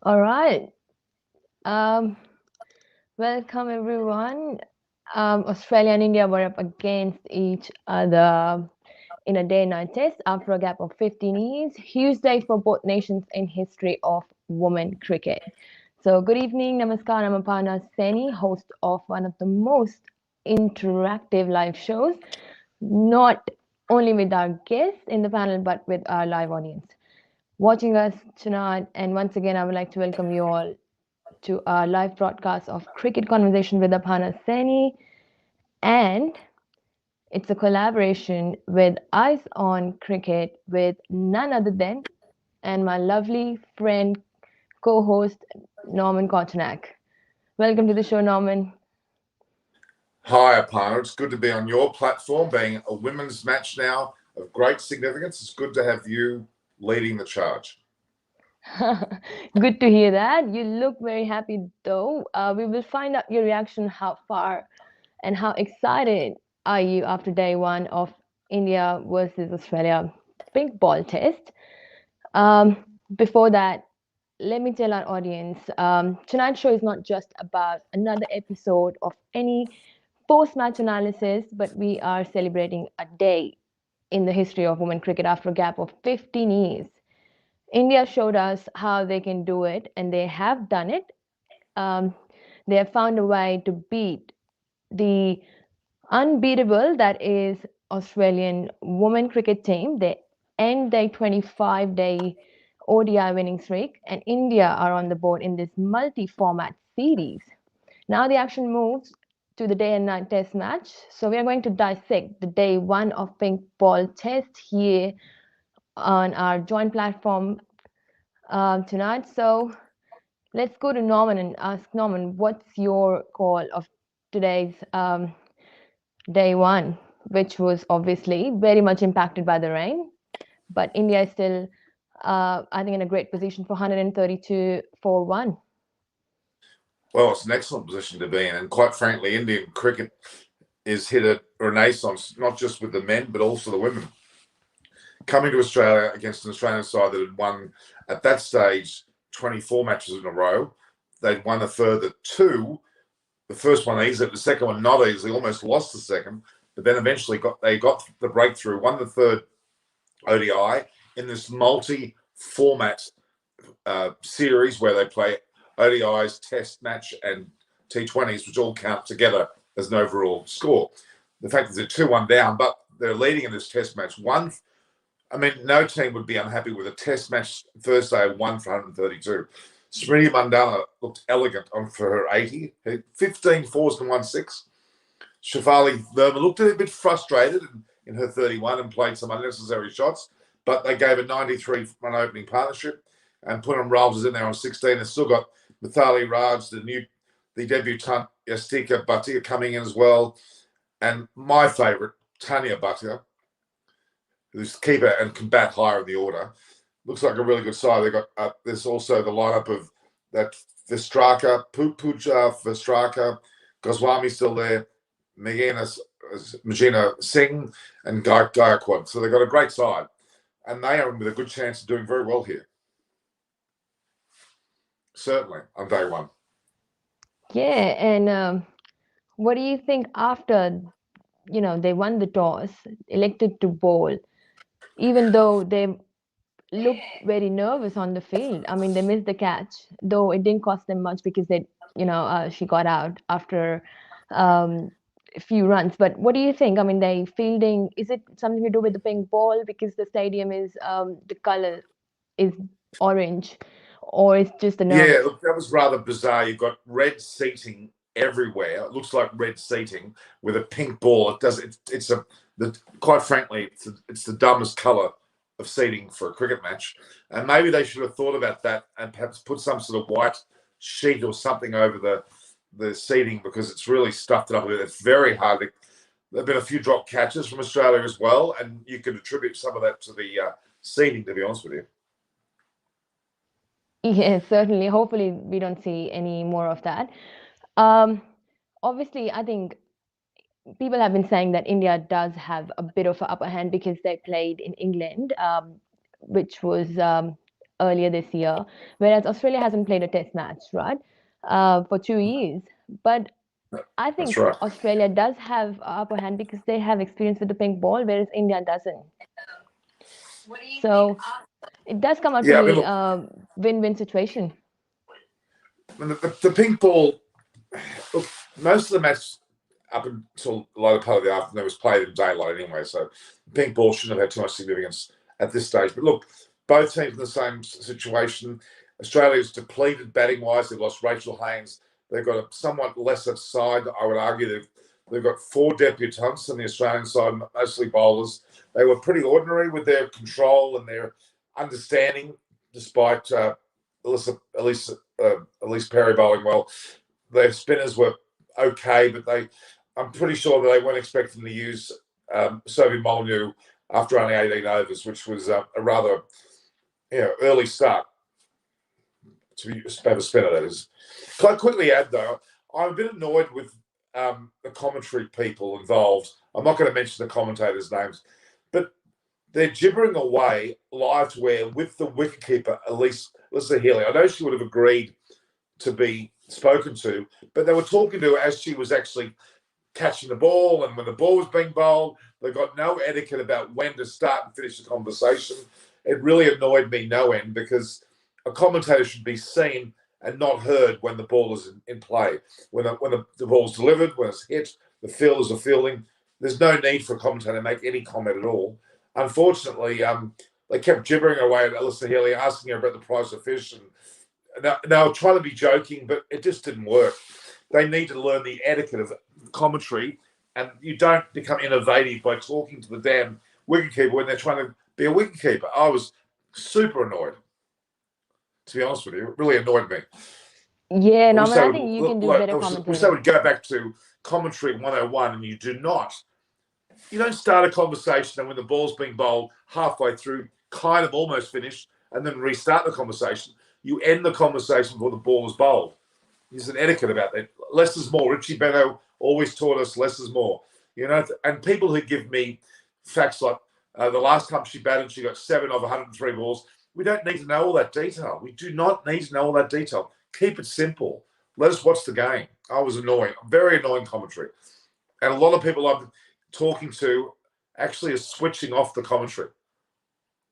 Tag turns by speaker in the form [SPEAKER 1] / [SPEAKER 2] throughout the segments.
[SPEAKER 1] All right. Um, Welcome everyone. Australia and India were up against each other in a day-night test after a gap of 15 years. Huge day for both nations in history of women cricket. So, good evening, namaskar. I'm Aparna Seni, host of one of the most interactive live shows, not only with our guests in the panel, but with our live audience watching us tonight. And once again, I would like to welcome you all to our live broadcast of Cricket Conversation with Aparna Seni. And it's a collaboration with Eyes on Cricket with none other than and my lovely friend, co-host Norman Kotanak. Welcome to the show, Norman.
[SPEAKER 2] Hi, Aparna. It's good to be on your platform, being a women's match now of great significance. It's good to have you leading the charge.
[SPEAKER 1] Good to hear that. You look very happy though. We will find out your reaction, how far and how excited are you after day one of India versus Australia pink ball test. Um, Before that, let me tell our audience tonight's show is not just about another episode of any post match analysis, but we are celebrating a day in the history of women cricket after a gap of 15 years. India showed us how they can do it, and they have done it. Um, they have found a way to beat the unbeatable that is Australian women cricket team. They end their 25-day ODI winning streak, and India are on the board in this multi-format series. Now the action moves to the day and night test match. So we are going to dissect the day one of pink ball test here on our joint platform tonight. So let's go to Norman and ask Norman, what's your call of today's day one, which was obviously very much impacted by the rain, but India is still, I think, in a great position for 132 for one.
[SPEAKER 2] Well, it's an excellent position to be in. And quite frankly, Indian cricket is hit a renaissance, not just with the men, but also the women. Coming to Australia against an Australian side that had won, at that stage, 24 matches in a row. They'd won a further two. The first one easily, the second one not easily, almost lost the second, but then eventually got the breakthrough, won the third ODI in this multi-format series where they play ODIs, Test match, and T20s, which all count together as an overall score. The fact that they're 2-1 down, but they're leading in this Test match. No team would be unhappy with a Test match first day 1 for 132. Smriti Mandana looked elegant for her 80, 15 fours and 1 6. Shafali Verma looked a bit frustrated in her 31 and played some unnecessary shots, but they gave a 93 run opening partnership and put on Rolls in there on 16. They've still got Mithali Raj, the debutant Yastika Bhatia coming in as well. And my favourite, Tanya Bhatia, who's the keeper and can bat higher in the order. Looks like a really good side. They got there's also the lineup of that Vistraka, Puja Vistraka, Goswami still there, Magina Singh, and Gaikwad. So they've got a great side, and they are with a good chance of doing very well here. Certainly on day one.
[SPEAKER 1] Yeah, and what do you think after they won the toss, elected to bowl, even though they looked very nervous on the field? I mean, they missed the catch, though it didn't cost them much because she got out after a few runs. But what do you think? I mean, they fielding, is it something to do with the pink ball because the stadium is the color is orange, or it's just the nerves?
[SPEAKER 2] Yeah, look, that was rather bizarre. You've got red seating everywhere. It looks like red seating with a pink ball. It does. Quite frankly, it's the dumbest colour of seating for a cricket match. And maybe they should have thought about that and perhaps put some sort of white sheet or something over the seating, because it's really stuffed it up a bit. It's very hard to. There've been a few drop catches from Australia as well, and you could attribute some of that to the seating, to be honest with you.
[SPEAKER 1] Yes, certainly. Hopefully, we don't see any more of that. Um, Obviously, I think people have been saying that India does have a bit of an upper hand because they played in England, which was earlier this year, whereas Australia hasn't played a test match, right, for 2 years. But I
[SPEAKER 2] That's
[SPEAKER 1] think
[SPEAKER 2] right.
[SPEAKER 1] Australia does have upper hand because they have experience with the pink ball, whereas India doesn't. So it does come out to
[SPEAKER 2] Yeah, I mean,
[SPEAKER 1] be
[SPEAKER 2] look,
[SPEAKER 1] a win-win situation.
[SPEAKER 2] the pink ball. Look, most of the match up until the later part of the afternoon was played in daylight anyway, so the pink ball shouldn't have had too much significance at this stage. But look, both teams in the same situation. Australia's depleted batting wise. They've lost Rachel Haynes. They've got a somewhat lesser side. I would argue they've got 4 debutants on the Australian side, mostly bowlers. They were pretty ordinary with their control and their understanding, despite Elise Perry bowling well. Their spinners were okay, but I'm pretty sure that they weren't expecting to use Sophie Molyneux after only 18 overs, which was a rather early start to have a spinner, that is. Can I quickly add, though, I'm a bit annoyed with the commentary people involved. I'm not going to mention the commentators' names, but they're gibbering away live to air with the wicketkeeper, Alyssa Healy. I know she would have agreed to be spoken to, but they were talking to her as she was actually catching the ball, and when the ball was being bowled, they got no etiquette about when to start and finish the conversation. It really annoyed me no end, because a commentator should be seen and not heard when the ball is in play. When the ball's delivered, when it's hit, the fielders are fielding. There's no need for a commentator to make any comment at all. Unfortunately, they kept gibbering away at Alyssa Healy, asking her about the price of fish, and they were trying to be joking, but it just didn't work. They need to learn the etiquette of commentary, and you don't become innovative by talking to the damn wicketkeeper when they're trying to be a wicketkeeper. I was super annoyed, to be honest with you. It really annoyed me.
[SPEAKER 1] Yeah,
[SPEAKER 2] I wish
[SPEAKER 1] Norman,
[SPEAKER 2] they
[SPEAKER 1] I
[SPEAKER 2] would,
[SPEAKER 1] think you can do better
[SPEAKER 2] wish they
[SPEAKER 1] commentating.
[SPEAKER 2] would go back to commentary 101, and you don't start a conversation, and when the ball's being bowled halfway through, kind of almost finished, and then restart the conversation. You end the conversation before the ball is bowled. There's an etiquette about that. Less is more. Richie Benaud always taught us less is more. And people who give me facts like the last time she batted, she got 7 of 103 balls. We don't need to know all that detail. We do not need to know all that detail. Keep it simple. Let us watch the game. I was annoying. Very annoying commentary. And a lot of people I'm talking to actually are switching off the commentary.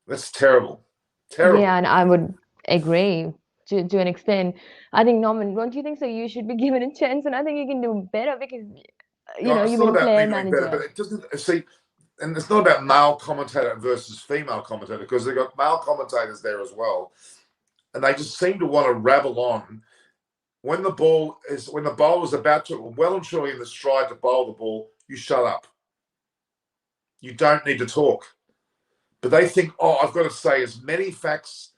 [SPEAKER 2] That's terrible. Terrible.
[SPEAKER 1] Yeah, and I would agree to an extent. I think, Norman, don't you think so? You should be given a chance, and I think you can do better because
[SPEAKER 2] It's
[SPEAKER 1] you've
[SPEAKER 2] not
[SPEAKER 1] been
[SPEAKER 2] about me
[SPEAKER 1] player
[SPEAKER 2] doing better, but
[SPEAKER 1] manager.
[SPEAKER 2] it doesn't see. And it's not about male commentator versus female commentator, because they've got male commentators there as well, and they just seem to want to rabble on when the bowler is about to well and truly in the stride to bowl the ball. You shut up. You don't need to talk. But they think, oh, I've got to say as many facts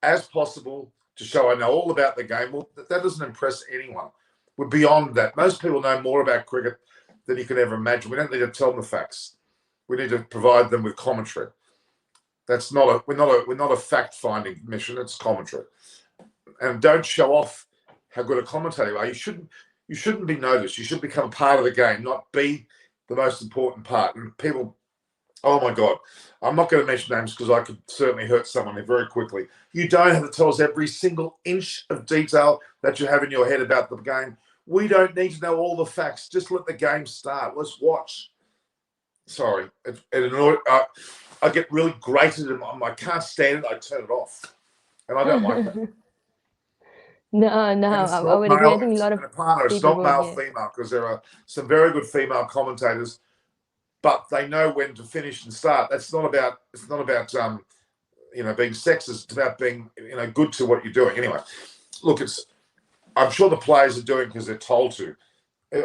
[SPEAKER 2] as possible to show I know all about the game. Well, that doesn't impress anyone. We're beyond that. Most people know more about cricket than you can ever imagine. We don't need to tell them the facts. We need to provide them with commentary. We're not a fact-finding mission. It's commentary. And don't show off how good a commentator you are. You shouldn't be noticed. You should become part of the game, not be the most important part. And people, oh my God, I'm not going to mention names because I could certainly hurt someone very quickly. You don't have to tell us every single inch of detail that you have in your head about the game. We don't need to know all the facts. Just let the game start. Let's watch. Sorry, I get really grated. I can't stand it. I turn it off, and I don't like that.
[SPEAKER 1] No, no,
[SPEAKER 2] And it's
[SPEAKER 1] I
[SPEAKER 2] not
[SPEAKER 1] would agree. I
[SPEAKER 2] male.
[SPEAKER 1] think a lot of
[SPEAKER 2] And a partner, it's
[SPEAKER 1] people
[SPEAKER 2] not
[SPEAKER 1] would,
[SPEAKER 2] male
[SPEAKER 1] yeah.
[SPEAKER 2] female, because there are some very good female commentators, but they know when to finish and start. It's not about being sexist. It's about being good to what you're doing. Anyway, look, I'm sure the players are doing because they're told to.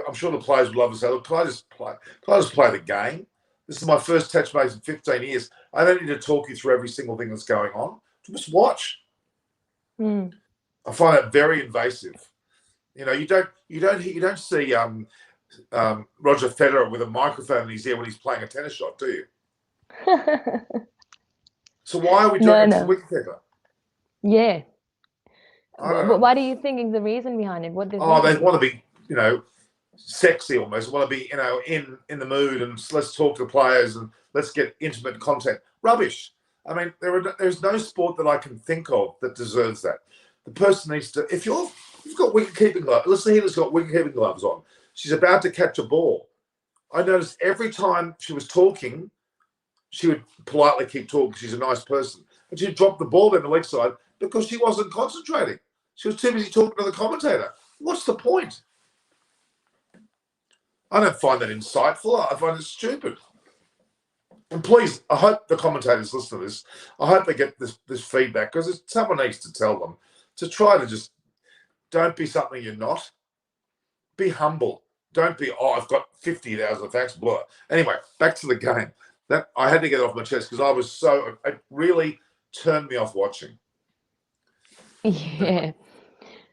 [SPEAKER 2] I'm sure the players would love to say, look, can I just play the game? This is my first touch base in 15 years. I don't need to talk you through every single thing that's going on. Just watch.
[SPEAKER 1] Mm.
[SPEAKER 2] I find that very invasive. You don't see Roger Federer with a microphone in his ear when he's playing a tennis shot, do you? So why are we doing
[SPEAKER 1] No,
[SPEAKER 2] it to the
[SPEAKER 1] no.
[SPEAKER 2] wicketkeeper?
[SPEAKER 1] Yeah.
[SPEAKER 2] I don't know.
[SPEAKER 1] What do you think is the reason behind it? What they're
[SPEAKER 2] Oh, they
[SPEAKER 1] thinking?
[SPEAKER 2] want to be, sexy almost. They want to be, in the mood, and let's talk to the players and let's get intimate contact. Rubbish. I mean, there's no sport that I can think of that deserves that. The person needs to, if you've got wicket-keeping gloves, listen, Hela's got wicket-keeping gloves on. She's about to catch a ball. I noticed every time she was talking, she would politely keep talking. She's a nice person. And she'd drop the ball down the leg side because she wasn't concentrating. She was too busy talking to the commentator. What's the point? I don't find that insightful. I find it stupid. And please, I hope the commentators listen to this. I hope they get this feedback, because someone needs to tell them to try to just don't be something you're not. Be humble. Don't be, I've got 50,000 facts, blah. Anyway, back to the game. That I had to get it off my chest because I was it really turned me off watching.
[SPEAKER 1] Yeah.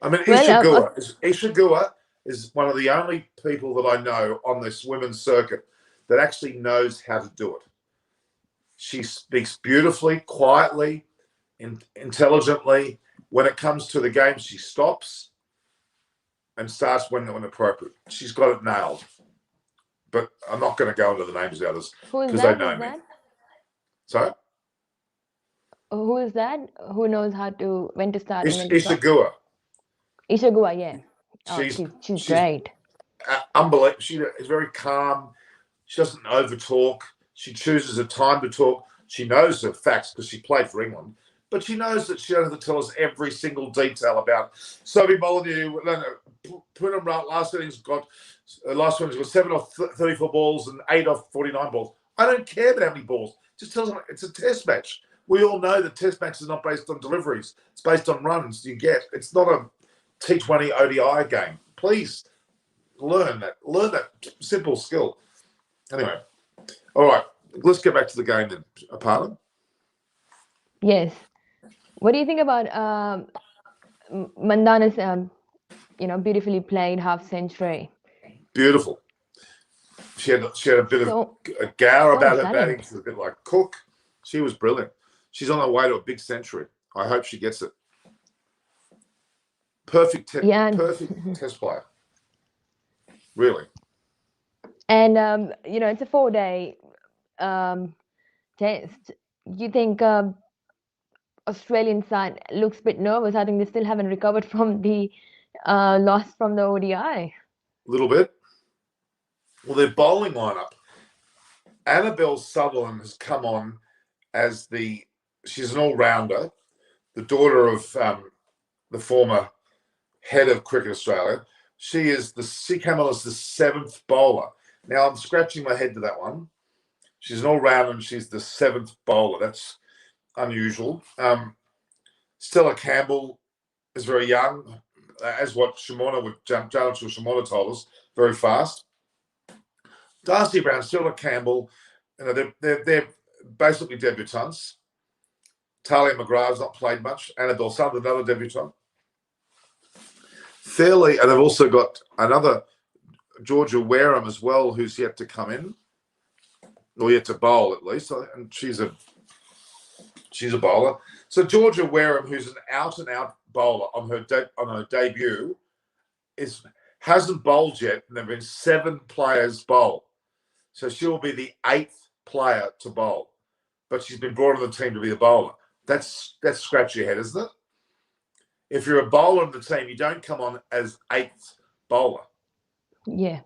[SPEAKER 2] I mean,
[SPEAKER 1] Well,
[SPEAKER 2] Isha Guha is one of the only people that I know on this women's circuit that actually knows how to do it. She speaks beautifully, quietly, intelligently. When it comes to the game, she stops and starts when appropriate. She's got it nailed. But I'm not going to go into the names of the others because they know me. Sorry?
[SPEAKER 1] Who is that? Who knows when to start and when to
[SPEAKER 2] Isha
[SPEAKER 1] stop?
[SPEAKER 2] Guha.
[SPEAKER 1] Isha Guha, yeah. She's great.
[SPEAKER 2] Unbelievable. She is very calm. She doesn't over talk. She chooses a time to talk. She knows her facts because she played for England, but she knows that she doesn't have to tell us every single detail about Sophie Molyneux. Poonam last innings got 7 off 34 balls and 8 off 49 balls. I don't care about how many balls. Just tell them it's a test match. We all know that test match is not based on deliveries. It's based on runs you get. It's not a T20 ODI game. Please learn that. Learn that simple skill. Anyway, all right. Let's get back to the game then, Aparna.
[SPEAKER 1] Yes. What do you think about Mandana's, beautifully played half century?
[SPEAKER 2] Beautiful. She had a bit of a gower about her batting. She's a bit like Cook. She was brilliant. She's on her way to a big century. I hope she gets it. Perfect test player. Really.
[SPEAKER 1] And it's a 4-day test. You think Australian side looks a bit nervous? I think they still haven't recovered from the loss from the ODI.
[SPEAKER 2] A little bit. Well, their bowling lineup. Annabelle Sutherland has come on as she's an all-rounder, the daughter of the former head of Cricket Australia. She came on as the 7th bowler. Now, I'm scratching my head to that one. She's an all-rounder and she's the 7th bowler. That's unusual. Stella Campbell is very young, as what Shimona told us, very fast. Darcy Brown, Stella Campbell, they're basically debutants. Talia McGrath's not played much. Annabelle Sutherland, another debutant. And they've also got another Georgia Wareham as well, who's yet to come in, or yet to bowl at least, and she's a bowler. So Georgia Wareham, who's an out-and-out bowler on her debut, hasn't bowled yet, and there have been 7 players bowl. So she'll be the 8th player to bowl, but she's been brought on the team to be a bowler. That's scratch your head, isn't it? If you're a bowler on the team, you don't come on as 8th bowler.
[SPEAKER 1] Yeah.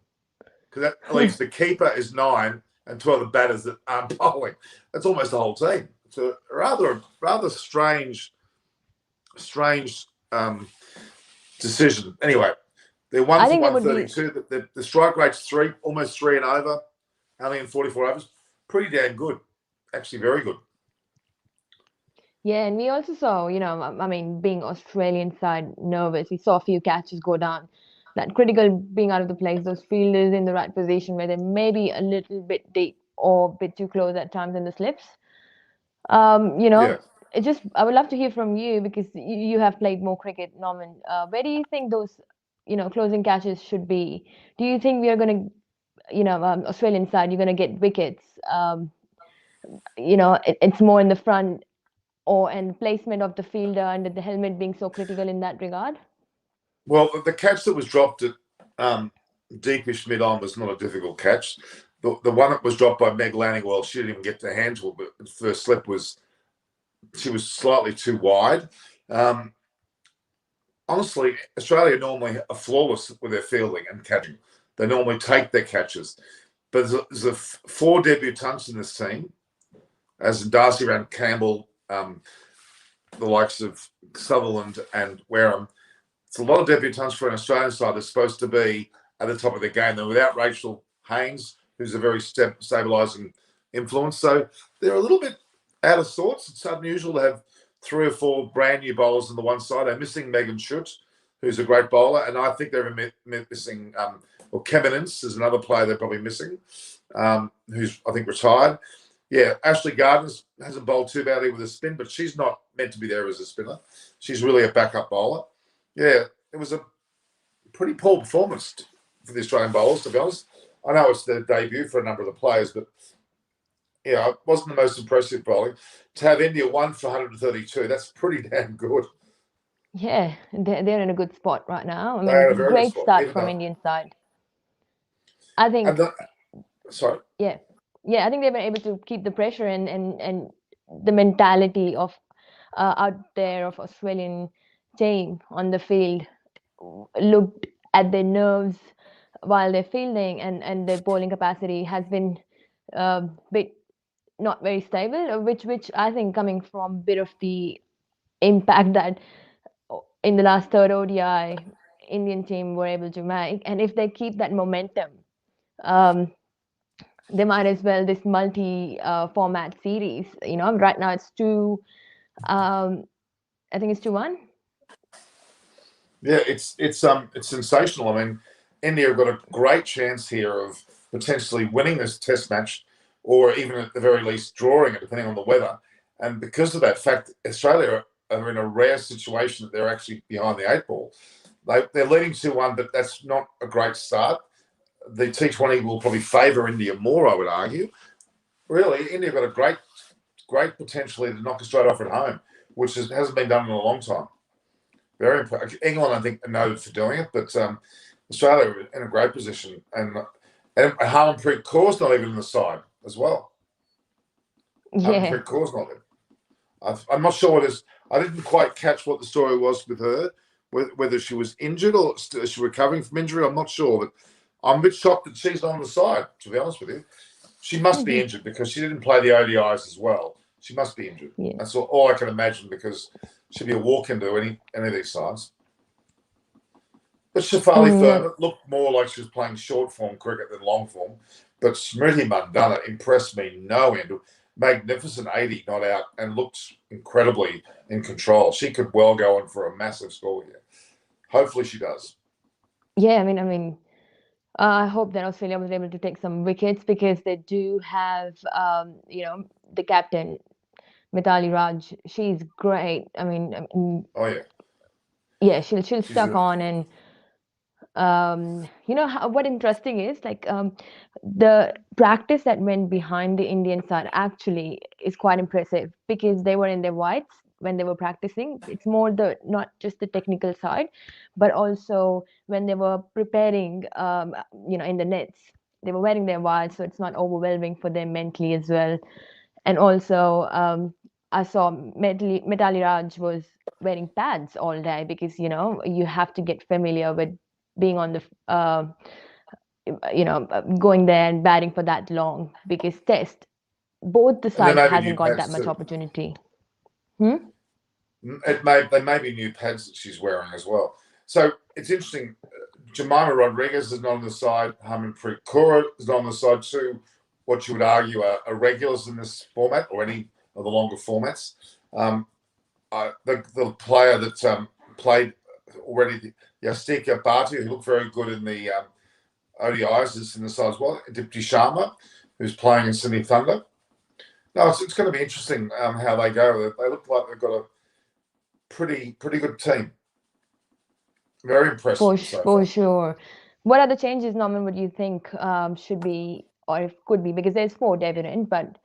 [SPEAKER 2] Because that leaves the keeper is 9 and 2 other batters that aren't bowling. That's almost the whole team. It's a rather strange decision. Anyway, they're 1 for 132. The strike rate's almost 3 and over, only in 44 overs. Pretty damn good. Actually, very good.
[SPEAKER 1] Yeah, and we also saw, being Australian side nervous, we saw a few catches go down. That critical being out of the place, those fielders in the right position where they may be a little bit deep or a bit too close at times in the slips. It just, I would love to hear from you because you have played more cricket, Norman. Where do you think those, closing catches should be? Do you think we are going to, Australian side, you're going to get wickets? It's more in the front and placement of the fielder under the helmet being so critical in that regard?
[SPEAKER 2] Well, the catch that was dropped at deepish mid-on was not a difficult catch. The one that was dropped by Meg Lanning, well, she didn't even get to hand to it, but the first slip was she was slightly too wide. Honestly, Australia normally are flawless with their fielding and catching. They normally take their catches. But there's 4 debutants in this team, as in Darcy Rand Campbell, the likes of Sutherland and Wareham. It's a lot of debutants for an Australian side that's supposed to be at the top of the game. They're without Rachel Haynes, who's a very stabilising influence. So they're a little bit out of sorts. It's unusual to have 3 or 4 brand new bowlers on the one side. They're missing Megan Schutz, who's a great bowler, and I think they're missing, or Keminence is another player they're probably missing, who's, I think, retired. Yeah, Ashley Gardner hasn't bowled too badly with a spin, but she's not meant to be there as a spinner. She's really a backup bowler. Yeah, it was a pretty poor performance for the Australian bowlers, to be honest. I know it's their debut for a number of the players, but yeah, it wasn't the most impressive bowling. To have India 1 for 132, that's pretty damn good.
[SPEAKER 1] Yeah, they're in a good spot right now. I
[SPEAKER 2] They had a
[SPEAKER 1] mean,
[SPEAKER 2] very good
[SPEAKER 1] great
[SPEAKER 2] spot,
[SPEAKER 1] start
[SPEAKER 2] even
[SPEAKER 1] from
[SPEAKER 2] though.
[SPEAKER 1] Indian side. I think,
[SPEAKER 2] Sorry.
[SPEAKER 1] yeah, I think they've been able to keep the pressure and the mentality of out there of Australian team on the field, looked at their nerves while they're fielding, and their bowling capacity has been a bit not very stable, which I think coming from a bit of the impact that in the last third ODI Indian team were able to make, and if they keep that momentum, um, they might as well this multi format series. You know, right now it's 2. I think it's 2-1.
[SPEAKER 2] Yeah, it's sensational. I mean, India have got a great chance here of potentially winning this Test match, or even at the very least drawing it, depending on the weather. And because of that fact, Australia are in a rare situation that they're actually behind the 8 ball. They're leading 2-1, but that's not a great start. The T20 will probably favour India more, I would argue. Really, India have got a great potentially to knock Australia off at home, which hasn't been done in a long time. Very impressive. England, I think, are noted for doing it, but Australia are in a great position. And Harmanpreet Kaur's not even in the side as well.
[SPEAKER 1] Yeah.
[SPEAKER 2] Harmanpreet Kaur's not there. I'm not sure what is. I didn't quite catch what the story was with her, whether she was injured or is she recovering from injury. I'm not sure, but I'm a bit shocked that she's not on the side, to be honest with you. She must be injured because she didn't play the ODIs as well. She must be injured.
[SPEAKER 1] Yeah.
[SPEAKER 2] That's all I can imagine, because she'd be a walk into any of these sides. But Shafali Thurman looked more like she was playing short form cricket than long form. But Smriti Mandana impressed me no end. Magnificent 80 not out, and looks incredibly in control. She could well go on for a massive score here. Hopefully she does.
[SPEAKER 1] Yeah, I mean, I hope that Australia was able to take some wickets, because they do have, the captain, Mithali Raj. She's great. I mean,
[SPEAKER 2] oh yeah,
[SPEAKER 1] yeah, she'll stuck on, and what interesting is, like, the practice that went behind the Indian side actually is quite impressive, because they were in their whites when they were practicing. It's more not just the technical side, but also when they were preparing, in the nets, they were wearing their whites, so it's not overwhelming for them mentally as well. And also, I saw Mithali Raj was wearing pads all day, because you have to get familiar with being on the going there and batting for that long, because test both the sides hasn't got that much opportunity.
[SPEAKER 2] They may be new pads that she's wearing as well. So it's interesting. Jemima Rodriguez is not on the side. Harmanpreet Kaur is not on the side. Two, what you would argue are regulars in this format, or any of the longer formats. The player that played already, Yastika Bhatti, who looked very good in the ODIs, is in the side as well. Dipti Sharma, who's playing in Sydney Thunder. No, it's going to be interesting how they go. They look like they've got a pretty good team. Very impressive.
[SPEAKER 1] For sure. What other changes, Norman, would you think should be, or if could be, because there's 4 debutant, but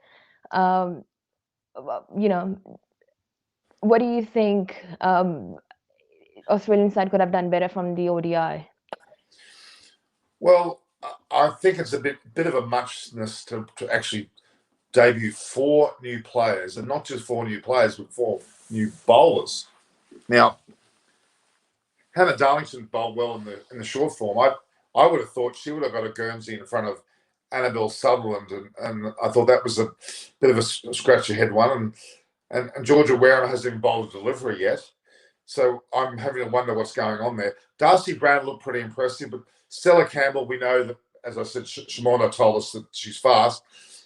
[SPEAKER 1] what do you think Australian side could have done better from the ODI?
[SPEAKER 2] Well, I think it's a bit of a muchness to actually debut 4 new players, and not just 4 new players, but 4 new bowlers. Now, Hannah Darlington bowled well in the short form. I would have thought she would have got a Guernsey in front of Annabelle Sutherland, and I thought that was a bit of a scratch ahead one. And Georgia Wareham hasn't even bowled a delivery yet, so I'm having to wonder what's going on there. Darcy Brown looked pretty impressive, but Stella Campbell, we know that, as I said, Shimona told us that she's fast.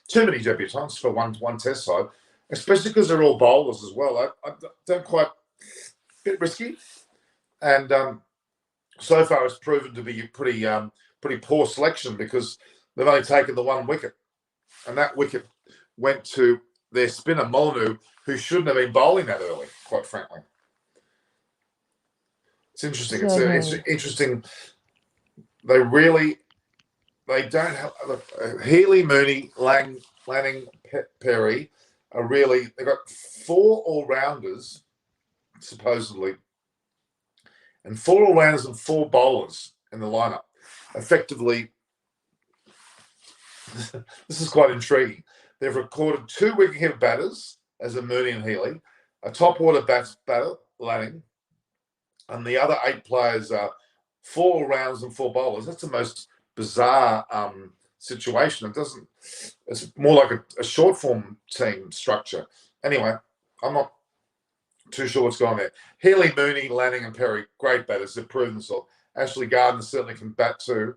[SPEAKER 2] Too many debutants for one test side, especially because they're all bowlers as well. I don't quite, a bit risky. And so far it's proven to be pretty poor selection, because they've only taken the 1 wicket, and that wicket went to their spinner Molyneux, who shouldn't have been bowling that early, quite frankly. It's interesting. It's interesting. They don't have Healy, Mooney, Lanning, Perry are really. They've got 4 all-rounders supposedly, and 4 all-rounders and 4 bowlers in the lineup. Effectively, this is quite intriguing. They've recorded 2 wicket batters as a Mooney and Healy, a top order batter, Lanning, and the other 8 players are 4 all-rounders and 4 bowlers. That's the most bizarre situation. It's more like a short form team structure. Anyway, I'm not too sure what's going on there. Healy, Mooney, Lanning, and Perry, great batters. They've proven themselves. Ashley Gardner certainly can bat too.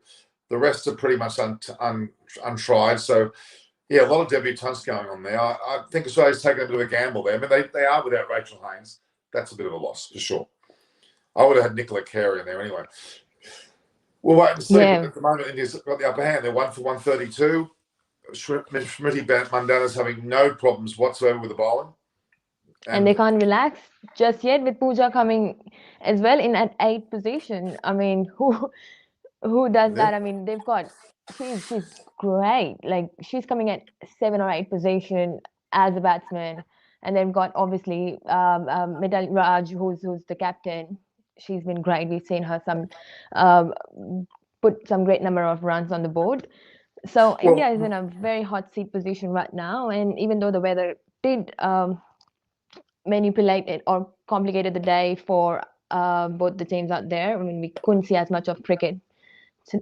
[SPEAKER 2] The rest are pretty much untried. So, yeah, a lot of debutants going on there. I think Australia's taken a bit of a gamble there. I mean, they are without Rachel Haynes. That's a bit of a loss for sure. I would have had Nicola Carey in there anyway. We'll wait and see.
[SPEAKER 1] Yeah.
[SPEAKER 2] But at the moment, India's got the upper hand. They're 1 for 132. Smriti Mandana's having no problems whatsoever with the bowling.
[SPEAKER 1] And they can't relax just yet, with Pooja coming as well in at 8th position. I mean, who does that? I mean, they've got she's great. Like, she's coming at 7 or 8th position as a batsman, and they've got obviously Medal Raj, who's the captain. She's been great. We've seen her put some great number of runs on the board. So India is in a very hot seat position right now, and even though the weather did manipulate it or complicated the day for both the teams out there, I mean, we couldn't see as much of cricket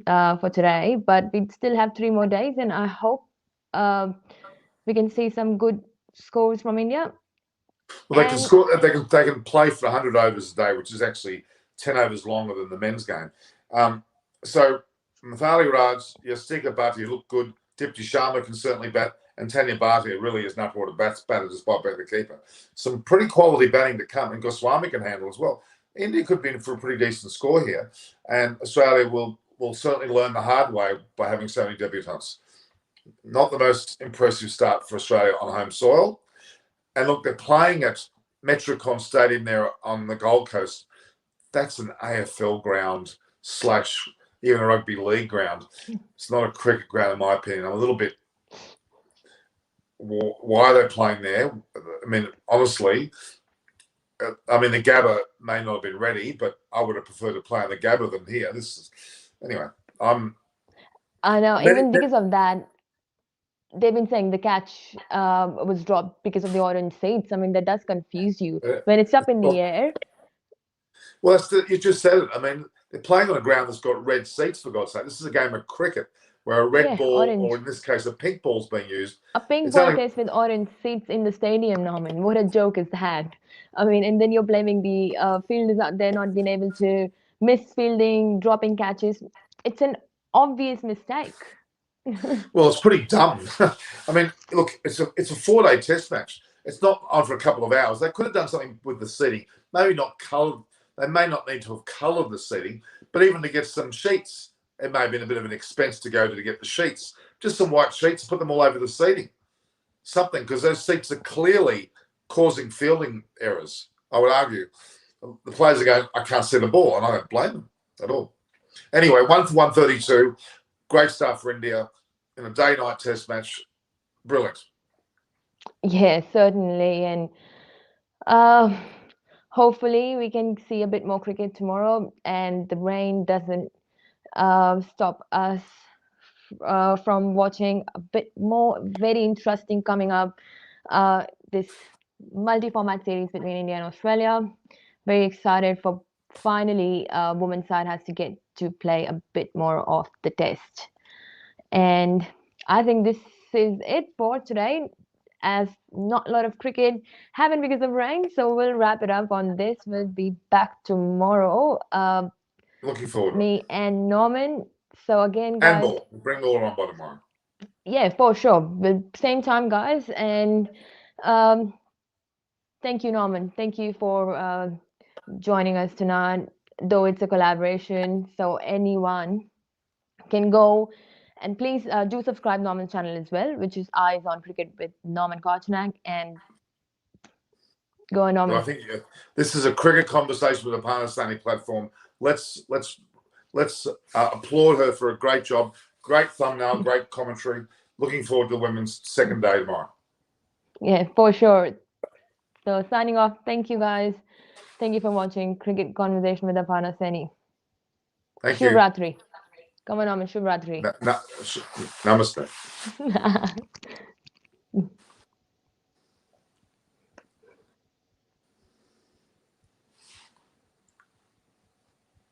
[SPEAKER 1] for today, but we still have 3 more days, and I hope we can see some good scores from India.
[SPEAKER 2] Well, they can score. They can play for 100 overs a day, which is actually 10 overs longer than the men's game. So Mithali Raj, Yastika Bhatia look good. Dipti Sharma can certainly bat, and Tanya Bhatia really is an upward batter despite being the keeper. Some pretty quality batting to come, and Goswami can handle as well. India could be in for a pretty decent score here, and Australia will certainly learn the hard way by having so many debutants. Not the most impressive start for Australia on home soil. And look, they're playing at Metricon Stadium there on the Gold Coast. That's an AFL ground / even a rugby league ground. It's not a cricket ground, in my opinion. I'm a little bit. Why are they playing there? I mean, honestly, the Gabba may not have been ready, but I would have preferred to play on the Gabba than here. Anyway.
[SPEAKER 1] I know, even because of that, they've been saying the catch was dropped because of the orange seats. I mean, that does confuse you when it's up in the air.
[SPEAKER 2] Well, you just said it. I mean, they're playing on a ground that's got red seats, for God's sake. This is a game of cricket where a red ball, orange, or in this case, a pink ball is being used.
[SPEAKER 1] A pink ball test with orange seats in the stadium, Norman. What a joke is that? I mean, and then you're blaming the fielders out there not being able to miss fielding, dropping catches. It's an obvious mistake.
[SPEAKER 2] Well, it's pretty dumb. I mean, look, it's a 4-day test match. It's not on for a couple of hours. They could have done something with the seating. Maybe not coloured. They may not need to have coloured the seating, but even to get some sheets, it may have been a bit of an expense to get the sheets. Just some white sheets, put them all over the seating. Something, because those seats are clearly causing fielding errors, I would argue. The players are going, I can't see the ball, and I don't blame them at all. Anyway, 1 for 132. Great start for India in a day-night test match. Brilliant.
[SPEAKER 1] Yeah, certainly. And hopefully we can see a bit more cricket tomorrow, and the rain doesn't stop us from watching a bit more very interesting coming up. This multi-format series between India and Australia. Very excited for finally women's side has to get to play a bit more of the test. And I think this is it for today. As not a lot of cricket happened because of rain, so we'll wrap it up on this. We'll be back tomorrow.
[SPEAKER 2] Looking forward to it.
[SPEAKER 1] Me and Norman. So again,
[SPEAKER 2] And
[SPEAKER 1] guys,
[SPEAKER 2] more. We'll bring more on by tomorrow.
[SPEAKER 1] yeah, for sure. Same time, guys, and um, thank you, Norman. Thank you for joining us tonight. Though it's a collaboration, so anyone can go. And please do subscribe Norman's channel as well, which is Eyes on Cricket with Norman Kochenak. And go on, Norman.
[SPEAKER 2] Well, I think this is a cricket conversation with a Pakistani platform. Let's applaud her for a great job, great thumbnail, great commentary. Looking forward to the women's second day tomorrow.
[SPEAKER 1] Yeah, for sure. So signing off. Thank you, guys. Thank you for watching Cricket Conversation with Aparna Seni.
[SPEAKER 2] Thank
[SPEAKER 1] Shubh
[SPEAKER 2] you.
[SPEAKER 1] Ratri. Come on, Norman. Shubh Ratri.
[SPEAKER 2] Namaste.